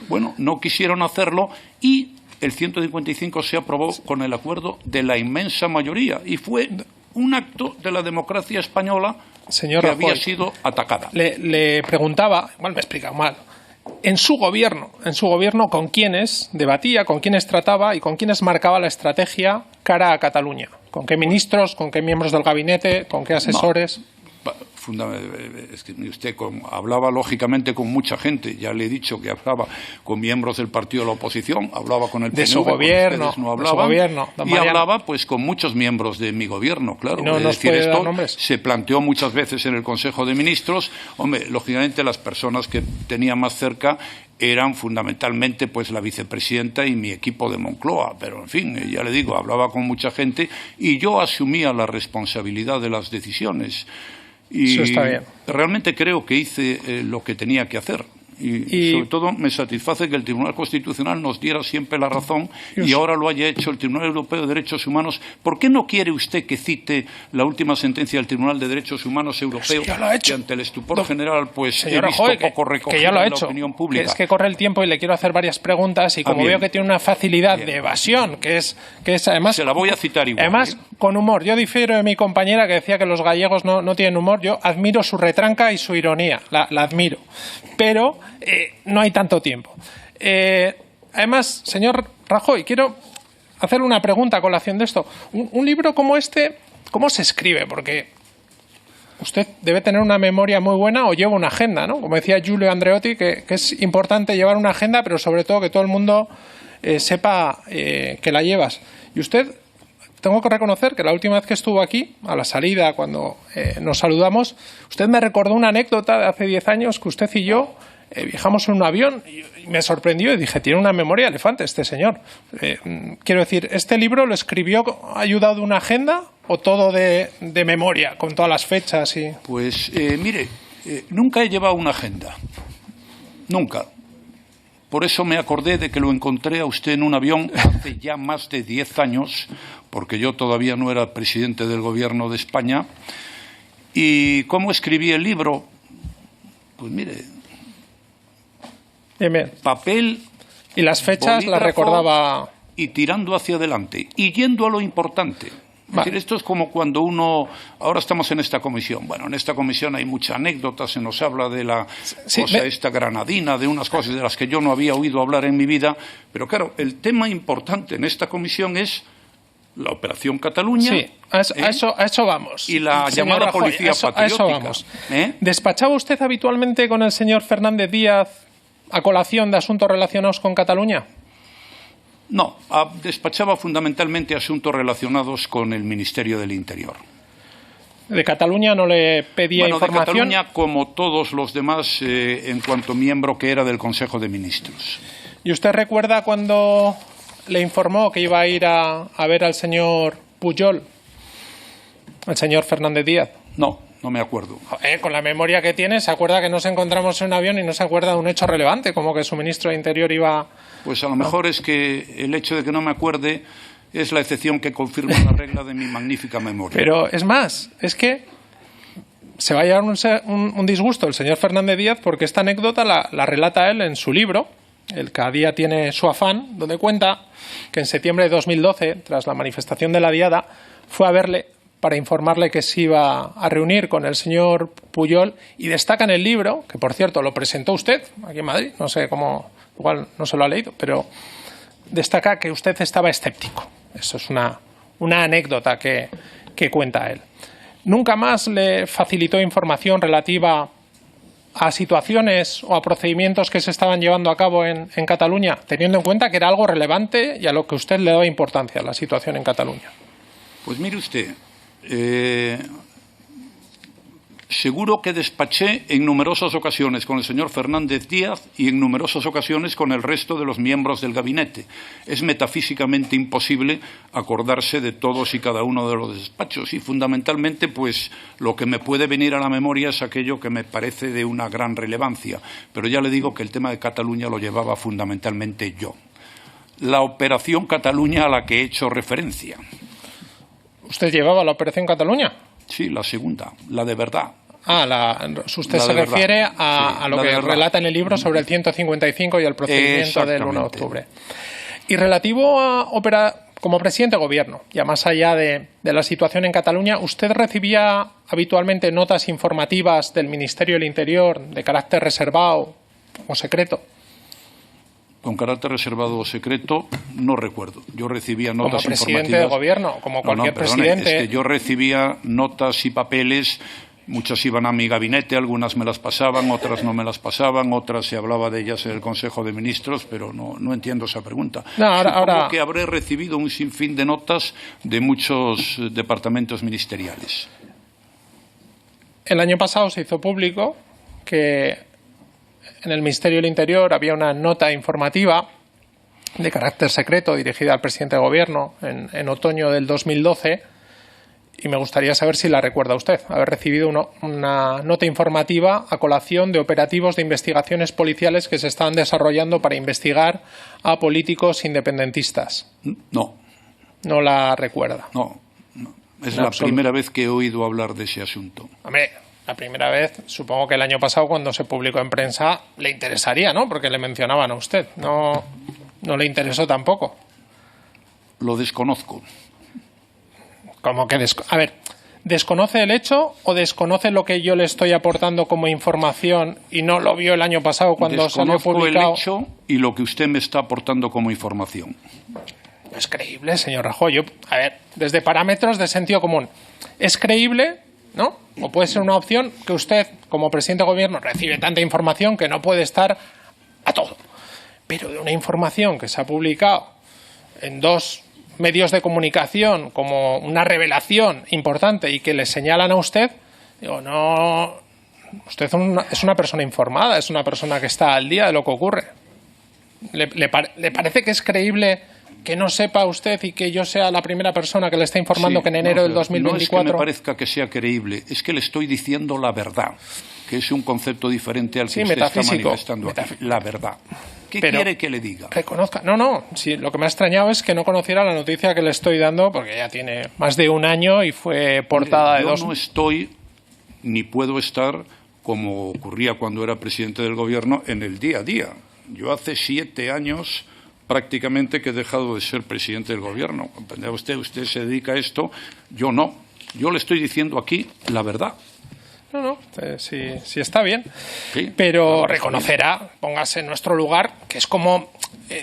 Bueno, no quisieron hacerlo y el 155 se aprobó con el acuerdo de la inmensa mayoría y fue un acto de la democracia española Señor que Rajoy, había sido atacada. Le preguntaba, igual me he explicado mal, en su gobierno, ¿con quiénes debatía, con quiénes trataba y con quiénes marcaba la estrategia cara a Cataluña? ¿Con qué ministros, con qué miembros del gabinete, con qué asesores? Es que usted hablaba lógicamente con mucha gente. Ya le he dicho que hablaba con miembros del partido de la oposición, hablaba con el PNV, de su gobierno, no hablaban, de su gobierno, y hablaba pues con muchos miembros de mi gobierno, claro. No es nos decir, puede dar esto nombres. se planteó muchas veces en el Consejo de Ministros. Hombre, lógicamente las personas que tenía más cerca eran fundamentalmente pues la vicepresidenta y mi equipo de Moncloa, pero en fin, ya le digo, hablaba con mucha gente y yo asumía la responsabilidad de las decisiones. Y eso está bien. Realmente creo que hice lo que tenía que hacer. Y sobre todo me satisface que el Tribunal Constitucional nos diera siempre la razón y ahora lo haya hecho el Tribunal Europeo de Derechos Humanos. ¿Por qué no quiere usted que cite la última sentencia del Tribunal de Derechos Humanos Europeo? Que ante el estupor general pues he visto poco recogido en la opinión pública. Es que corre el tiempo y le quiero hacer varias preguntas y como veo que tiene una facilidad de evasión, que es además... Se la voy a citar igual. Además, con humor. Yo difiero de mi compañera que decía que los gallegos no tienen humor. Yo admiro su retranca y su ironía. La admiro. Pero... no hay tanto tiempo. Además, señor Rajoy, quiero hacerle una pregunta a colación de esto. Un libro como este, ¿cómo se escribe? Porque usted debe tener una memoria muy buena o lleva una agenda, ¿no? Como decía Giulio Andreotti, que es importante llevar una agenda, pero sobre todo que todo el mundo sepa que la llevas. Y usted, tengo que reconocer que la última vez que estuvo aquí, a la salida, cuando nos saludamos, usted me recordó una anécdota de hace 10 años que usted y yo viajamos en un avión y me sorprendió y dije, tiene una memoria de elefante este señor. Quiero decir, ¿este libro lo escribió ayudado de una agenda o todo de memoria, con todas las fechas? Pues mire, nunca he llevado una agenda. Nunca. Por eso me acordé de que lo encontré a usted en un avión hace ya más de 10 años, porque yo todavía no era presidente del Gobierno de España. ¿Y cómo escribí el libro? Pues mire, Bien. papel Y las fechas las bolígrafo recordaba. y tirando hacia adelante y yendo a lo importante. Es decir, esto es como cuando uno... Ahora estamos en esta comisión. Bueno, en esta comisión hay mucha anécdota, se nos habla de la esta granadina, de unas cosas de las que yo no había oído hablar en mi vida. Pero claro, el tema importante en esta comisión es la Operación Cataluña. Sí, a eso vamos. Y la Señor llamada Rajoy, policía patriótica. A eso vamos. ¿Despachaba usted habitualmente con el señor Fernández Díaz a colación de asuntos relacionados con Cataluña? No, despachaba fundamentalmente asuntos relacionados con el Ministerio del Interior. ¿De Cataluña no le pedía información? De Cataluña, como todos los demás, en cuanto miembro que era del Consejo de Ministros. ¿Y usted recuerda cuando le informó que iba a ir a ver al señor Pujol, al señor Fernández Díaz? No me acuerdo. Con la memoria que tiene, ¿se acuerda que nos encontramos en un avión y no se acuerda de un hecho relevante, como que su ministro de Interior iba... Pues a lo mejor es que el hecho de que no me acuerde es la excepción que confirma la regla de mi magnífica memoria. Pero es más, es que se va a llevar un disgusto el señor Fernández Díaz porque esta anécdota la relata él en su libro, El Cada día tiene su afán, donde cuenta que en septiembre de 2012, tras la manifestación de la Diada, fue a verle para informarle que se iba a reunir con el señor Pujol, y destaca en el libro, que por cierto lo presentó usted aquí en Madrid, no sé cómo, igual no se lo ha leído, pero destaca que usted estaba escéptico. Eso es una anécdota que cuenta él. ¿Nunca más le facilitó información relativa a situaciones o a procedimientos que se estaban llevando a cabo en Cataluña, teniendo en cuenta que era algo relevante y a lo que usted le daba importancia, la situación en Cataluña? Pues mire usted, seguro que despaché en numerosas ocasiones con el señor Fernández Díaz y en numerosas ocasiones con el resto de los miembros del gabinete. Es metafísicamente imposible acordarse de todos y cada uno de los despachos y fundamentalmente pues lo que me puede venir a la memoria es aquello que me parece de una gran relevancia. Pero ya le digo que el tema de Cataluña lo llevaba fundamentalmente yo. La Operación Cataluña a la que he hecho referencia. ¿Usted llevaba la Operación Cataluña? Sí, la segunda, la de verdad. Usted se refiere a lo que relata en el libro sobre el 155 y el procedimiento del 1 de octubre. Y relativo a como presidente de gobierno, ya más allá de la situación en Cataluña, ¿usted recibía habitualmente notas informativas del Ministerio del Interior de carácter reservado o secreto? Con carácter reservado o secreto, no recuerdo. Yo recibía notas informativas. Como presidente de gobierno, como cualquier presidente. Es que yo recibía notas y papeles, muchas iban a mi gabinete, algunas me las pasaban, otras no me las pasaban, otras se hablaba de ellas en el Consejo de Ministros, pero no entiendo esa pregunta. Supongo que habré recibido un sinfín de notas de muchos departamentos ministeriales. El año pasado se hizo público que en el Ministerio del Interior había una nota informativa de carácter secreto dirigida al presidente de Gobierno en otoño del 2012 y me gustaría saber si la recuerda usted, haber recibido una nota informativa a colación de operativos de investigaciones policiales que se estaban desarrollando para investigar a políticos independentistas. No. ¿No la recuerda? No. Es la primera vez que he oído hablar de ese asunto. Hombre, la primera vez, supongo que el año pasado cuando se publicó en prensa le interesaría, ¿no? Porque le mencionaban a usted. No le interesó tampoco. Lo desconozco. ¿Cómo que a ver, ¿desconoce el hecho o desconoce lo que yo le estoy aportando como información y no lo vio el año pasado cuando salió publicado? El hecho y lo que usted me está aportando como información. No es creíble, señor Rajoy. A ver, desde parámetros de sentido común. ¿Es creíble, no? O puede ser una opción que usted, como presidente de gobierno, recibe tanta información que no puede estar a todo. Pero de una información que se ha publicado en 2 medios de comunicación como una revelación importante y que le señalan a usted, digo, no, usted es una persona informada, es una persona que está al día de lo que ocurre. ¿Le parece que es creíble que no sepa usted y que yo sea la primera persona que le está informando que en enero del 2024... No es que me parezca que sea creíble, es que le estoy diciendo la verdad, que es un concepto diferente al que usted está manifestando aquí. La verdad. ¿Qué quiere que le diga? Reconozca. No. Sí, lo que me ha extrañado es que no conociera la noticia que le estoy dando, porque ya tiene más de un año y fue portada de dos. Yo no estoy, ni puedo estar, como ocurría cuando era presidente del Gobierno, en el día a día. Yo hace 7 años prácticamente que he dejado de ser presidente del Gobierno. ¿Comprende usted? Usted se dedica a esto, yo no. Yo le estoy diciendo aquí la verdad. No, sí está bien. Sí, pero claro, reconocerá, póngase en nuestro lugar, que es como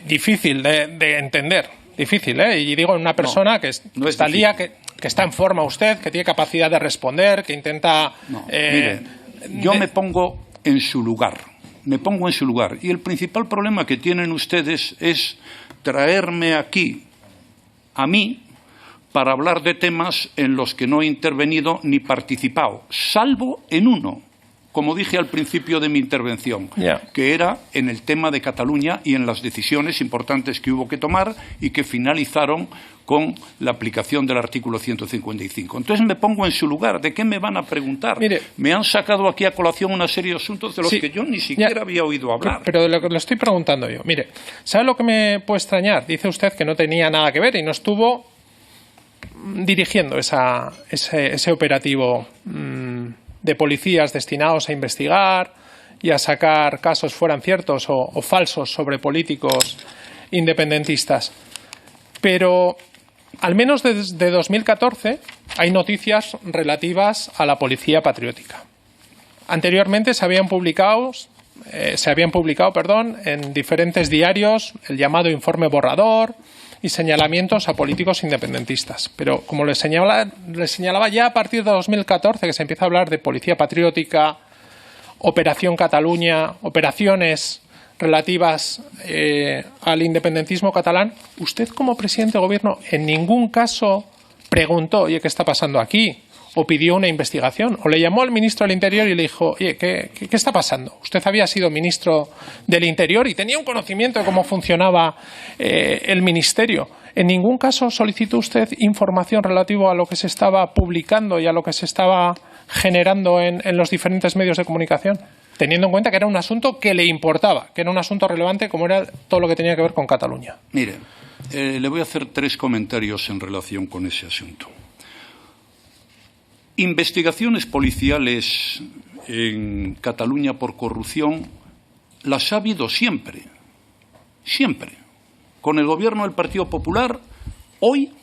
difícil de entender. Difícil, ¿eh? Y digo, en una persona que está al día, que está en forma usted, que tiene capacidad de responder, que intenta... Mire, yo me pongo en su lugar. Me pongo en su lugar. Y el principal problema que tienen ustedes es traerme aquí, a mí, para hablar de temas en los que no he intervenido ni participado, salvo en uno, como dije al principio de mi intervención, que era en el tema de Cataluña y en las decisiones importantes que hubo que tomar y que finalizaron con la aplicación del artículo 155. Entonces me pongo en su lugar. ¿De qué me van a preguntar? Mire, me han sacado aquí a colación una serie de asuntos de los que yo ni siquiera había oído hablar. Pero de lo que le estoy preguntando yo. Mire, ¿sabe lo que me puede extrañar? Dice usted que no tenía nada que ver y no estuvo dirigiendo ese operativo de policías destinados a investigar y a sacar casos, fueran ciertos o falsos, sobre políticos independentistas. Pero al menos desde 2014 hay noticias relativas a la policía patriótica. Anteriormente se habían publicado en diferentes diarios el llamado informe borrador y señalamientos a políticos independentistas. Pero como les señalaba ya a partir de 2014 que se empieza a hablar de policía patriótica, Operación Cataluña, operaciones relativas al independentismo catalán, usted como presidente de gobierno en ningún caso preguntó, oye, ¿qué está pasando aquí? O pidió una investigación, o le llamó al ministro del Interior y le dijo, oye, ¿qué está pasando? Usted había sido ministro del Interior y tenía un conocimiento de cómo funcionaba el ministerio. ¿En ningún caso solicitó usted información relativa a lo que se estaba publicando y a lo que se estaba generando en los diferentes medios de comunicación? Teniendo en cuenta que era un asunto que le importaba, que era un asunto relevante como era todo lo que tenía que ver con Cataluña. Mire, le voy a hacer 3 comentarios en relación con ese asunto. Investigaciones policiales en Cataluña por corrupción las ha habido siempre, siempre, con el gobierno del Partido Popular, hoy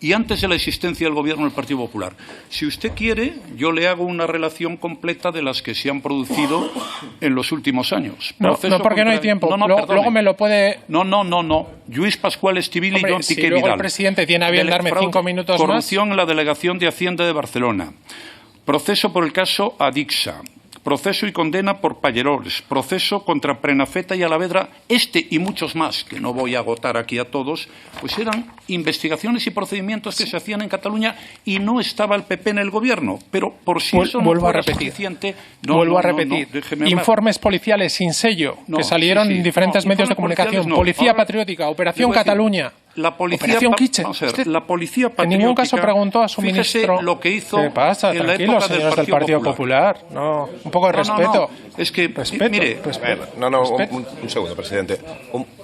y antes de la existencia del gobierno del Partido Popular. Si usted quiere, yo le hago una relación completa de las que se han producido en los últimos años. No, porque no hay tiempo. Luego me lo puede... No. Lluís Pascual Estibil y John Piqué Vidal. Luego el presidente tiene a bien darme 5 minutos más. Corrupción en la Delegación de Hacienda de Barcelona. Proceso por el caso Adixa. Proceso y condena por Pallerols, proceso contra Prenafeta y Alavedra, y muchos más, que no voy a agotar aquí a todos, pues eran investigaciones y procedimientos que se hacían en Cataluña y no estaba el PP en el gobierno. Pero por si eso no fuera suficiente... Vuelvo a repetir. Informes policiales sin sello que salieron en diferentes medios de comunicación. Policía Patriótica, Operación Cataluña. La policía, Operación Kitchen. La policía patriótica, en ningún caso preguntó a su ministro lo que hizo. ¿Qué pasa? En la Tranquilos, época señores del Partido Popular. No, un poco de respeto. Es que, respeto, mire... Un segundo, presidente.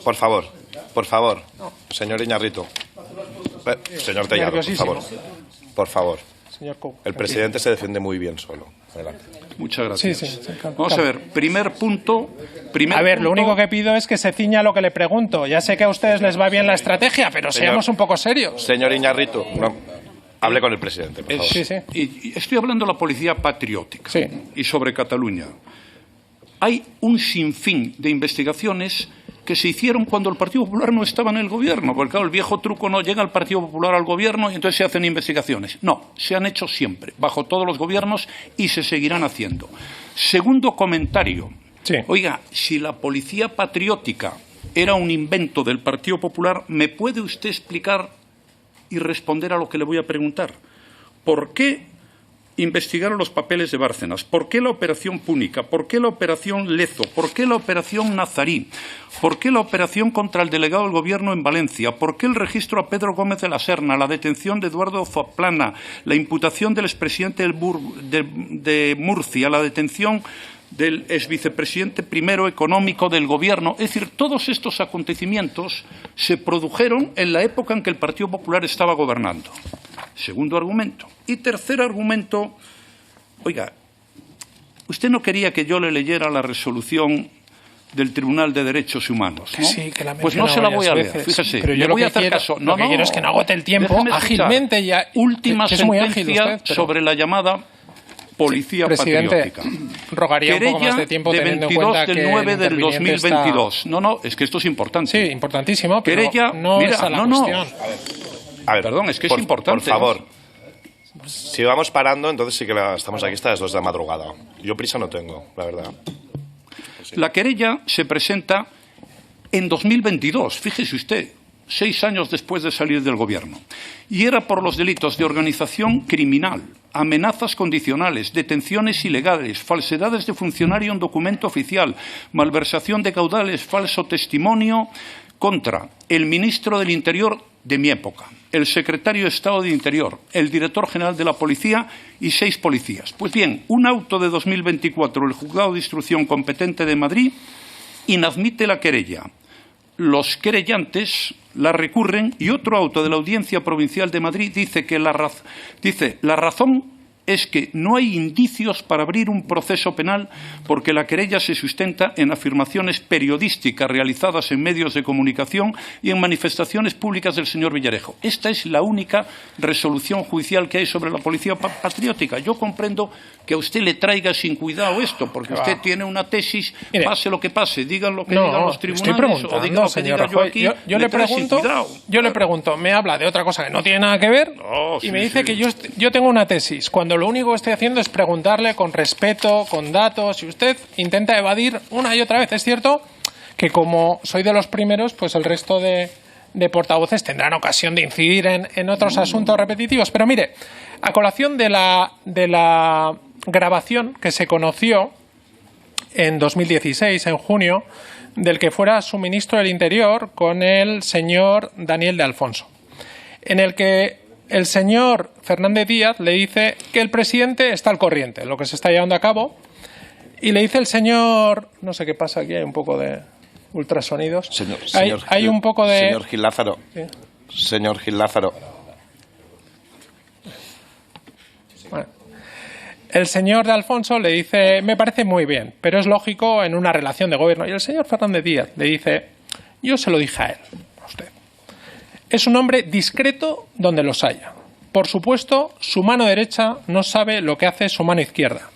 Por favor. Señor Iñarritu. Señor Tellarro, por favor. El presidente se defiende muy bien solo. Adelante. Muchas gracias. Sí, Vamos a ver, primer punto... lo único que pido es que se ciña a lo que le pregunto. Ya sé que a ustedes les va bien la estrategia, pero seamos un poco serios. Señor Iñarritu, hable con el presidente, por favor. Sí. Y estoy hablando de la policía patriótica y sobre Cataluña. Hay un sinfín de investigaciones que se hicieron cuando el Partido Popular no estaba en el gobierno, porque claro, el viejo truco no llega el Partido Popular al gobierno y entonces se hacen investigaciones. No, se han hecho siempre, bajo todos los gobiernos y se seguirán haciendo. Segundo comentario. Oiga, si la policía patriótica era un invento del Partido Popular, ¿me puede usted explicar y responder a lo que le voy a preguntar? ¿Por qué investigaron los papeles de Bárcenas? ¿Por qué la operación Púnica? ¿Por qué la operación Lezo? ¿Por qué la operación Nazarí? ¿Por qué la operación contra el delegado del Gobierno en Valencia? ¿Por qué el registro a Pedro Gómez de la Serna? La detención de Eduardo Zaplana, la imputación del expresidente de Murcia, la detención del exvicepresidente primero económico del Gobierno. Es decir, todos estos acontecimientos se produjeron en la época en que el Partido Popular estaba gobernando. Segundo argumento. Y tercer argumento, oiga, usted no quería que yo le leyera la resolución del Tribunal de Derechos Humanos, ¿no? Sí, que la pues no se la voy a leer, fíjese. Pero yo le voy a hacer caso. Lo que quiero es que no agote el tiempo ágilmente. Última es muy ágil sentencia usted, pero... sobre la llamada policía Presidente, patriótica. rogaría un poco más de tiempo teniendo en cuenta que del 9 del 2022. Está... No, es que esto es importante. Sí, importantísimo, pero querella, no mira, es a la no. cuestión. A ver, perdón, es que es importante. Por favor, si vamos parando, entonces sí que estamos aquí hasta las 2 de la madrugada. Yo prisa no tengo, la verdad. La querella se presenta en 2022, fíjese usted, 6 años después de salir del Gobierno. Y era por los delitos de organización criminal, amenazas condicionales, detenciones ilegales, falsedades de funcionario en documento oficial, malversación de caudales, falso testimonio contra el ministro del Interior de mi época, el secretario de Estado de Interior, el director general de la Policía y 6 policías. Pues bien, un auto de 2024 del Juzgado de Instrucción competente de Madrid inadmite la querella. Los querellantes la recurren y otro auto de la Audiencia Provincial de Madrid dice que la razón es que no hay indicios para abrir un proceso penal porque la querella se sustenta en afirmaciones periodísticas realizadas en medios de comunicación y en manifestaciones públicas del señor Villarejo. Esta es la única resolución judicial que hay sobre la policía patriótica. Yo comprendo que a usted le traiga sin cuidado esto, porque usted tiene una tesis, mire, pase lo que pase, digan lo que digan los tribunales o digan lo que diga yo aquí. Yo le pregunto, me habla de otra cosa que no tiene nada que ver y me dice que yo tengo una tesis, cuando lo único que estoy haciendo es preguntarle con respeto, con datos, y usted intenta evadir una y otra vez. Es cierto que como soy de los primeros, pues el resto de portavoces tendrán ocasión de incidir en otros asuntos repetitivos. Pero mire, a colación de la grabación que se conoció en 2016, en junio, del que fuera su ministro del Interior con el señor Daniel de Alfonso, en el que el señor Fernández Díaz le dice que el presidente está al corriente de lo que se está llevando a cabo, y le dice el señor, no sé qué pasa aquí, hay un poco de ultrasonidos. Hay un poco de... Señor Gil Lázaro. ¿Sí? Señor Gil Lázaro. Bueno, el señor de Alfonso le dice, me parece muy bien, pero es lógico en una relación de gobierno. Y el señor Fernández Díaz le dice, yo se lo dije a él, a usted. Es un hombre discreto donde los haya. Por supuesto, su mano derecha no sabe lo que hace su mano izquierda.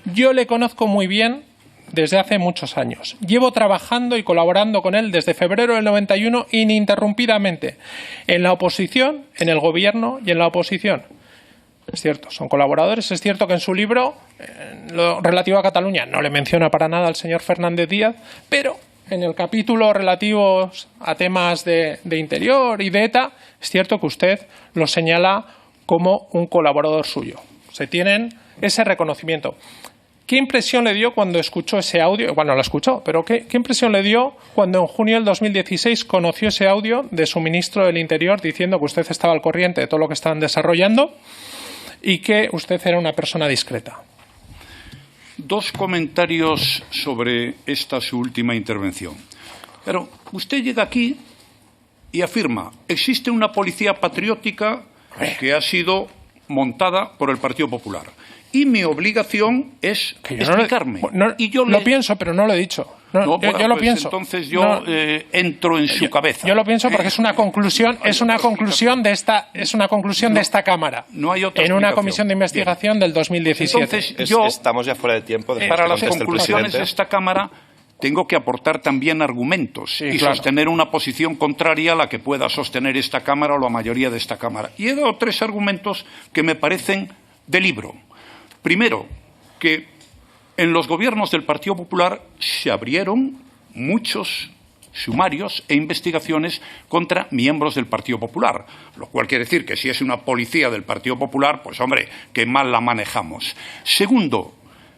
Yo le conozco muy bien desde hace muchos años. Llevo trabajando y colaborando con él desde febrero del 91 ininterrumpidamente, en la oposición, en el gobierno y en la oposición. Es cierto, son colaboradores. Es cierto que en su libro, lo relativo a Cataluña, no le menciona para nada al señor Fernández Díaz, pero en el capítulo relativo a temas de interior y de ETA, es cierto que usted lo señala como un colaborador suyo. Se tienen ese reconocimiento. ¿Qué impresión le dio cuando escuchó ese audio? Bueno, lo escuchó, pero ¿qué impresión le dio cuando en junio del 2016 conoció ese audio de su ministro del Interior diciendo que usted estaba al corriente de todo lo que estaban desarrollando y que usted era una persona discreta? 2 comentarios sobre esta su última intervención. Pero usted llega aquí y afirma, existe una policía patriótica que ha sido montada por el Partido Popular. Y mi obligación es explicarme. Lo pienso, pero no lo he dicho. Yo lo pienso. Entonces yo entro en su cabeza. Yo lo pienso porque es una conclusión, de esta Cámara. No hay otra en una comisión de investigación del 2017. Entonces estamos ya fuera de tiempo. Para las conclusiones de esta Cámara tengo que aportar también argumentos y sostener una posición contraria a la que pueda sostener esta Cámara o la mayoría de esta Cámara. Y he dado 3 argumentos que me parecen de libro. Primero, que en los gobiernos del Partido Popular se abrieron muchos sumarios e investigaciones contra miembros del Partido Popular, lo cual quiere decir que si es una policía del Partido Popular, pues hombre, qué mal la manejamos. Segundo,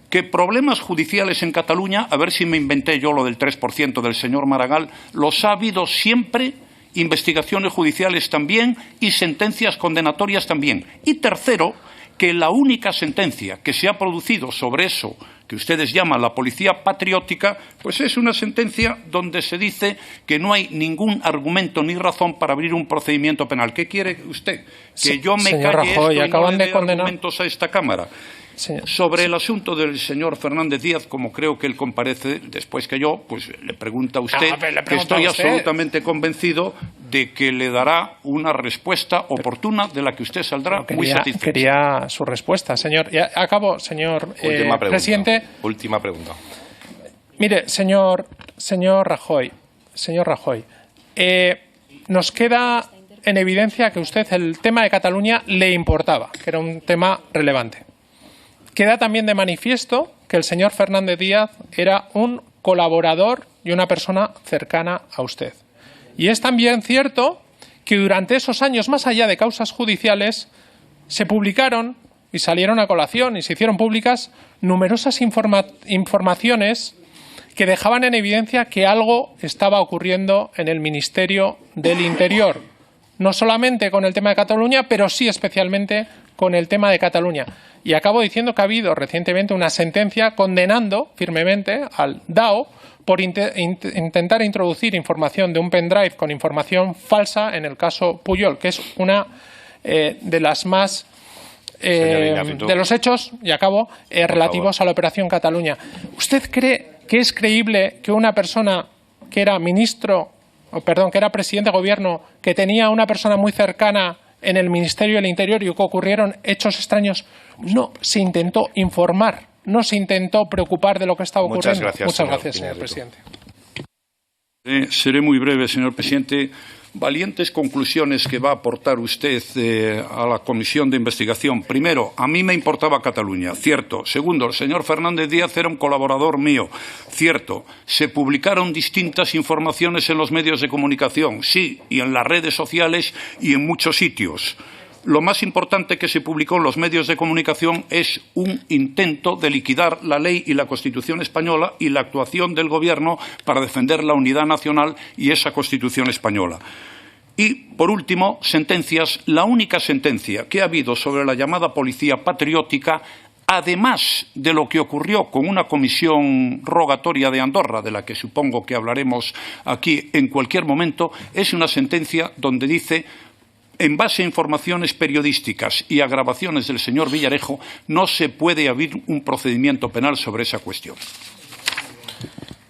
que problemas judiciales en Cataluña, a ver si me inventé yo lo del 3% del señor Maragall, los ha habido siempre, investigaciones judiciales también y sentencias condenatorias también. Y tercero, que la única sentencia que se ha producido sobre eso que ustedes llaman la policía patriótica, pues es una sentencia donde se dice que no hay ningún argumento ni razón para abrir un procedimiento penal. ¿Qué quiere usted? Que yo me señor calle Rajoy, esto y acaban no le de dé condenar. argumentos a esta Cámara. Sobre el asunto del señor Fernández Díaz, como creo que él comparece después que yo, pues le pregunta a usted, que estoy absolutamente convencido de que le dará una respuesta oportuna de la que usted saldrá muy satisfecho. Quería su respuesta, señor. Y acabo, señor presidente. Última pregunta. Mire, señor Rajoy, nos queda en evidencia que usted el tema de Cataluña le importaba, que era un tema relevante. Queda también de manifiesto que el señor Fernández Díaz era un colaborador y una persona cercana a usted. Y es también cierto que durante esos años, más allá de causas judiciales, se publicaron y salieron a colación y se hicieron públicas numerosas informaciones que dejaban en evidencia que algo estaba ocurriendo en el Ministerio del Interior. No solamente con el tema de Cataluña, pero sí especialmente con el tema de Cataluña. Y acabo diciendo que ha habido recientemente una sentencia condenando firmemente al DAO por intentar introducir información de un pendrive con información falsa en el caso Pujol, que es una de las más de los hechos, y acabo, relativos a la Operación Cataluña. ¿Usted cree que es creíble que una persona que era que era presidente de gobierno, que tenía una persona muy cercana en el Ministerio del Interior y que ocurrieron hechos extraños, no se intentó informar, no se intentó preocupar de lo que estaba ocurriendo? Muchas gracias, señor presidente. Seré muy breve, señor presidente. Valientes conclusiones que va a aportar usted a la comisión de investigación. Primero, a mí me importaba Cataluña, cierto. Segundo, el señor Fernández Díaz era un colaborador mío, cierto. Se publicaron distintas informaciones en los medios de comunicación, sí, y en las redes sociales y en muchos sitios. Lo más importante que se publicó en los medios de comunicación es un intento de liquidar la ley y la Constitución española y la actuación del Gobierno para defender la unidad nacional y esa Constitución española. Y, por último, sentencias. La única sentencia que ha habido sobre la llamada policía patriótica, además de lo que ocurrió con una comisión rogatoria de Andorra, de la que supongo que hablaremos aquí en cualquier momento, es una sentencia donde dice: en base a informaciones periodísticas y a grabaciones del señor Villarejo, no se puede abrir un procedimiento penal sobre esa cuestión.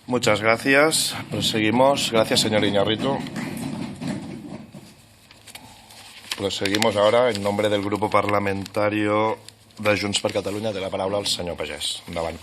Muchas gracias. Proseguimos. Gracias, señor Iñárritu. Proseguimos ahora en nombre del grupo parlamentario de Junts per Catalunya. Té la paraula el senyor Pagès. Endavant.